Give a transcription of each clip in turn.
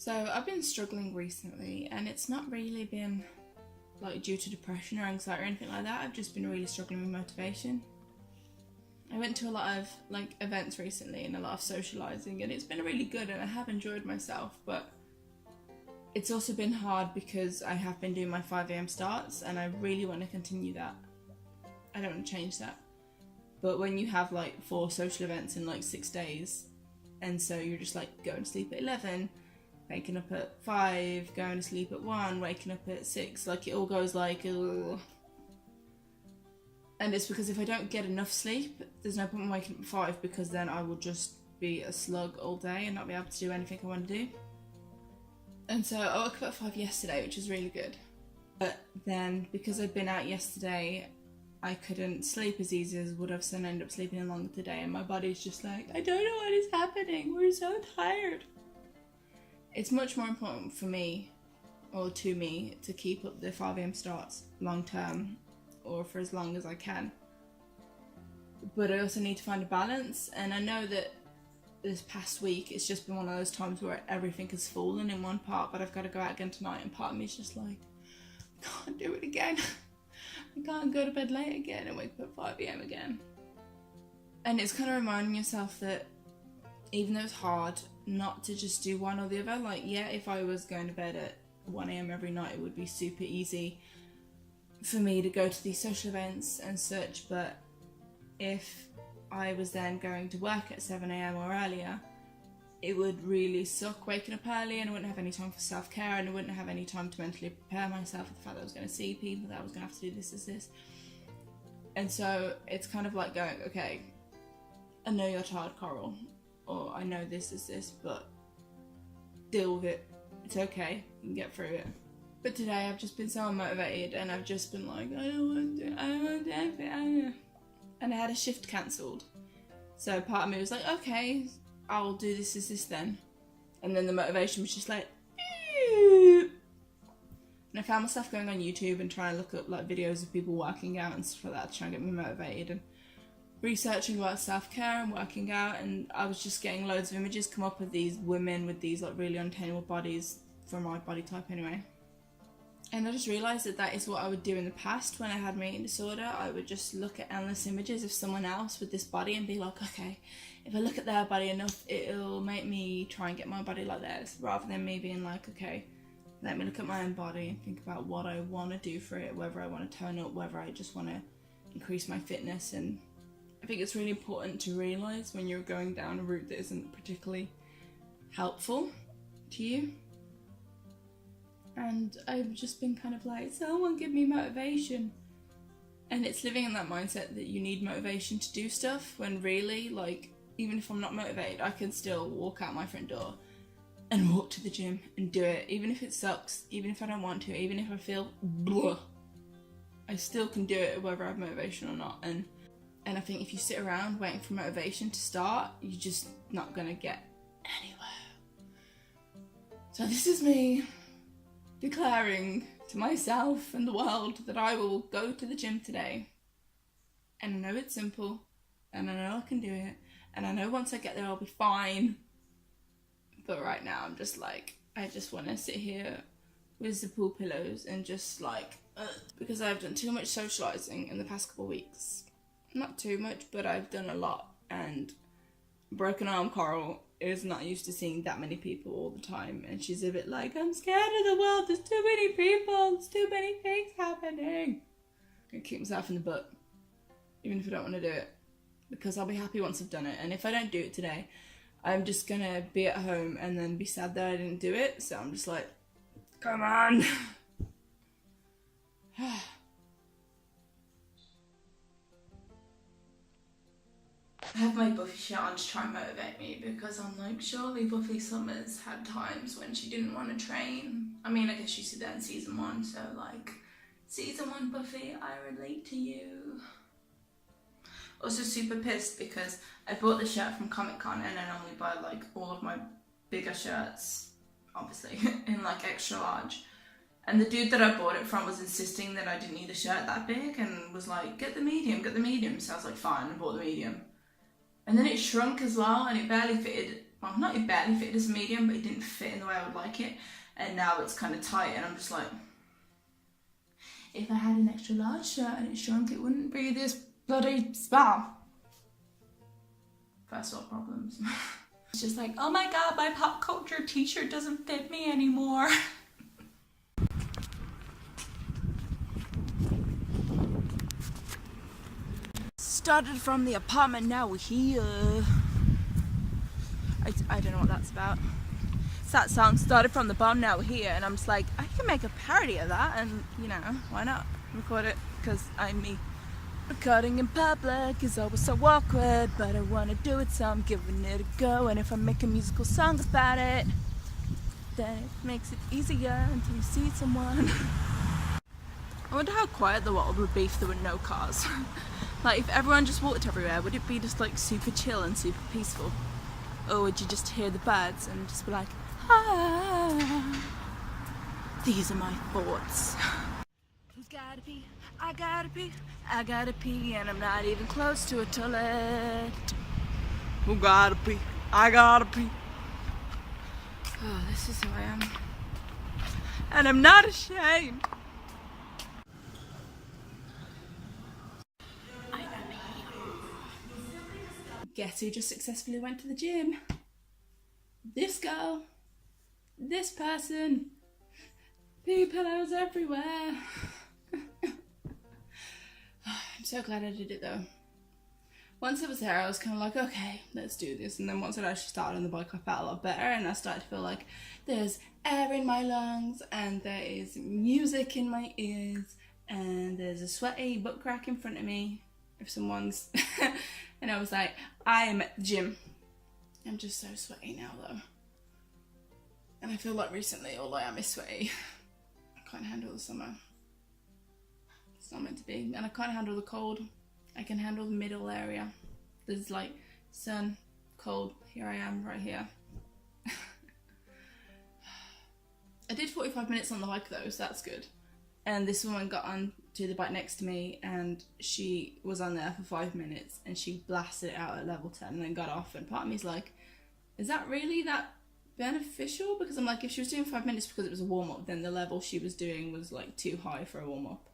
So I've been struggling recently, and it's not really been like due to depression or anxiety or anything like that. I've just been really struggling with motivation. I went to a lot of like events recently and a lot of socializing, and it's been really good and I have enjoyed myself, but it's also been hard because I have been doing my 5 a.m. starts and I really want to continue that. I don't want to change that. But when you have like 4 social events in like 6 days, and so you're just like going to sleep at 11, waking up at 5, going to sleep at 1, waking up at 6, like it all goes like, ugh. And it's because if I don't get enough sleep, there's no point in waking up at 5, because then I will just be a slug all day and not be able to do anything I want to do. And so I woke up at 5 yesterday, which was really good. But then because I'd been out yesterday, I couldn't sleep as easy as would have, so I ended up sleeping in longer today, and my body's just like, I don't know what is happening, we're so tired. It's much more important for me, or to me, to keep up the 5 a.m. starts long term, or for as long as I can. But I also need to find a balance, and I know that this past week it's just been one of those times where everything has fallen in one part, but I've got to go out again tonight, and part of me is just like, I can't do it again. I can't go to bed late again and wake up at 5 a.m. again. And it's kind of reminding yourself that even though it's hard, not to just do one or the other. Like, yeah, if I was going to bed at 1 a.m. every night, it would be super easy for me to go to these social events and such, but if I was then going to work at 7 a.m. or earlier, it would really suck waking up early, and I wouldn't have any time for self-care, and I wouldn't have any time to mentally prepare myself for the fact that I was going to see people, that I was going to have to do this. And so it's kind of like going, okay, I know you're tired, Coral, or I know this is this, but deal with it. It's okay, you can get through it. But today I've just been so unmotivated, and I've just been like, I don't want to do anything. And I had a shift cancelled. So part of me was like, okay, I'll do this then. And then the motivation was just like, and I found myself going on YouTube and trying to look up like videos of people working out and stuff like that, trying to get me motivated, and researching about self-care and working out, and I was just getting loads of images come up of these women with these like really unattainable bodies for my body type anyway. And I just realised that that is what I would do in the past when I had my eating disorder. I would just look at endless images of someone else with this body and be like, okay, if I look at their body enough, it'll make me try and get my body like theirs, rather than me being like, okay, let me look at my own body and think about what I want to do for it, whether I want to tone up, whether I just want to increase my fitness. And I think it's really important to realise when you're going down a route that isn't particularly helpful to you. And I've just been kind of like, someone give me motivation. And it's living in that mindset that you need motivation to do stuff, when really, like, even if I'm not motivated, I can still walk out my front door and walk to the gym and do it, even if it sucks, even if I don't want to, even if I feel blah. I still can do it whether I have motivation or not. And I think if you sit around waiting for motivation to start, you're just not gonna get anywhere. So this is me declaring to myself and the world that I will go to the gym today. And I know it's simple, and I know I can do it, and I know once I get there I'll be fine. But right now I'm just like, I just want to sit here with the pool pillows and just like, because I've done too much socialising in the past couple of weeks. Not too much, but I've done a lot, and broken arm Coral is not used to seeing that many people all the time, and she's a bit like, I'm scared of the world, there's too many people, there's too many things happening. I'm gonna kick myself in the butt, even if I don't want to do it, because I'll be happy once I've done it. And if I don't do it today, I'm just gonna be at home and then be sad that I didn't do it. So I'm just like, come on. I have my Buffy shirt on to try and motivate me, because I'm like, surely Buffy Summers had times when she didn't want to train. I mean, I guess you see that in season 1, so like, season 1 Buffy, I relate to you. Also super pissed because I bought the shirt from Comic Con, and I normally buy like all of my bigger shirts, obviously, in like extra large. And the dude that I bought it from was insisting that I didn't need a shirt that big, and was like, get the medium. So I was like, fine, I bought the medium. And then it shrunk as well, and it barely fitted well, not it barely fitted as a medium, but it didn't fit in the way I would like it. And now it's kind of tight, and I'm just like, if I had an extra large shirt and it shrunk, it wouldn't be this bloody spam. First world problems. It's just like, oh my god, my pop culture t-shirt doesn't fit me anymore. Started from the apartment, now we're here. I don't know what that's about. It's that song, started from the bottom, now we're here, and I'm just like, I can make a parody of that, and you know, why not record it, because I'm me. Recording in public is always so awkward, but I want to do it, so I'm giving it a go. And if I make a musical song about it, then it makes it easier until you see someone. I wonder how quiet the world would be if there were no cars. Like, if everyone just walked everywhere, would it be just like super chill and super peaceful? Or would you just hear the birds and just be like, ah, these are my thoughts. Who's gotta pee? I gotta pee, I gotta pee, and I'm not even close to a toilet. Who gotta pee? I gotta pee. Oh, this is who I am. And I'm not ashamed. I am here. Guess who just successfully went to the gym? This girl. This person. Pee pillows everywhere. I'm so glad I did it though. Once I was there, I was kind of like, okay, let's do this. And then once I actually started on the bike, I felt a lot better, and I started to feel like there's air in my lungs, and there is music in my ears, and there's a sweaty butt crack in front of me if someone's and I was like, I am at the gym. I'm just so sweaty now though, and I feel like recently all I am is sweaty. I can't handle the summer. It's not meant to be, and I can't handle the cold. I can handle the middle area. There's like sun, cold, here I am right here. I did 45 minutes on the bike though, so that's good. And this woman got on to the bike next to me, and she was on there for 5 minutes, and she blasted it out at level 10 and then got off, and part of me's like, is that really that beneficial? Because I'm like, if she was doing 5 minutes because it was a warm-up, then the level she was doing was like too high for a warm-up.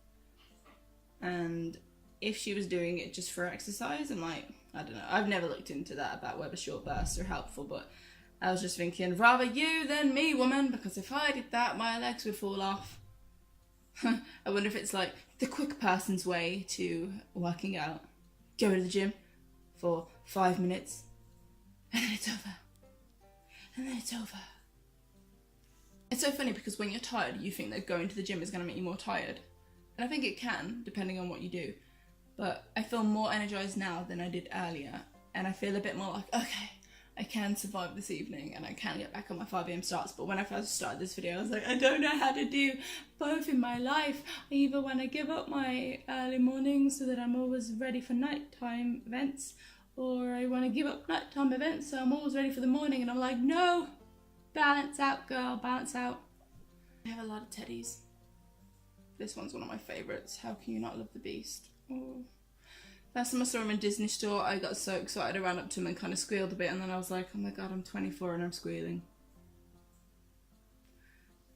And if she was doing it just for exercise, I'm like, I don't know. I've never looked into that about whether short bursts are helpful, but I was just thinking, rather you than me, woman, because if I did that, my legs would fall off. I wonder if it's like the quick person's way to working out. Go to the gym for 5 minutes, and then it's over. And then it's over. It's so funny because when you're tired, you think that going to the gym is going to make you more tired. And I think it can, depending on what you do. But I feel more energized now than I did earlier. And I feel a bit more like, okay, I can survive this evening and I can get back on my 5 AM starts. But when I first started this video, I was like, I don't know how to do both in my life. I either want to give up my early mornings so that I'm always ready for nighttime events, or I want to give up nighttime events so I'm always ready for the morning. And I'm like, no, balance out, girl, balance out. I have a lot of teddies. This one's one of my favourites. How can you not love the Beast? Oh. Last time I saw him in Disney Store, I got so excited. I ran up to him and kind of squealed a bit, and then I was like, oh my god, I'm 24 and I'm squealing.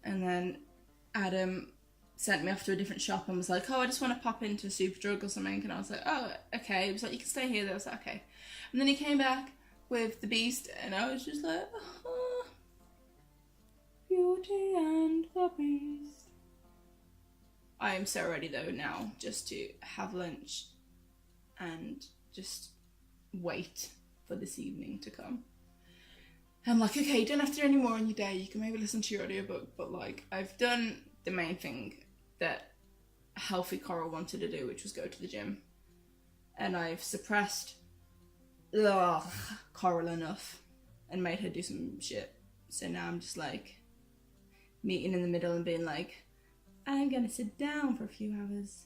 And then Adam sent me off to a different shop and was like, oh, I just want to pop into Superdrug or something. And I was like, oh, okay. He was like, you can stay here though. I was like, okay. And then he came back with the Beast, and I was just like, oh, Beauty and the Beast. I am so ready though now just to have lunch and just wait for this evening to come. I'm like, okay, you don't have to do any more on your day. You can maybe listen to your audiobook, but like, I've done the main thing that healthy Coral wanted to do, which was go to the gym. And I've suppressed Coral enough and made her do some shit. So now I'm just like meeting in the middle and being like, I'm gonna sit down for a few hours.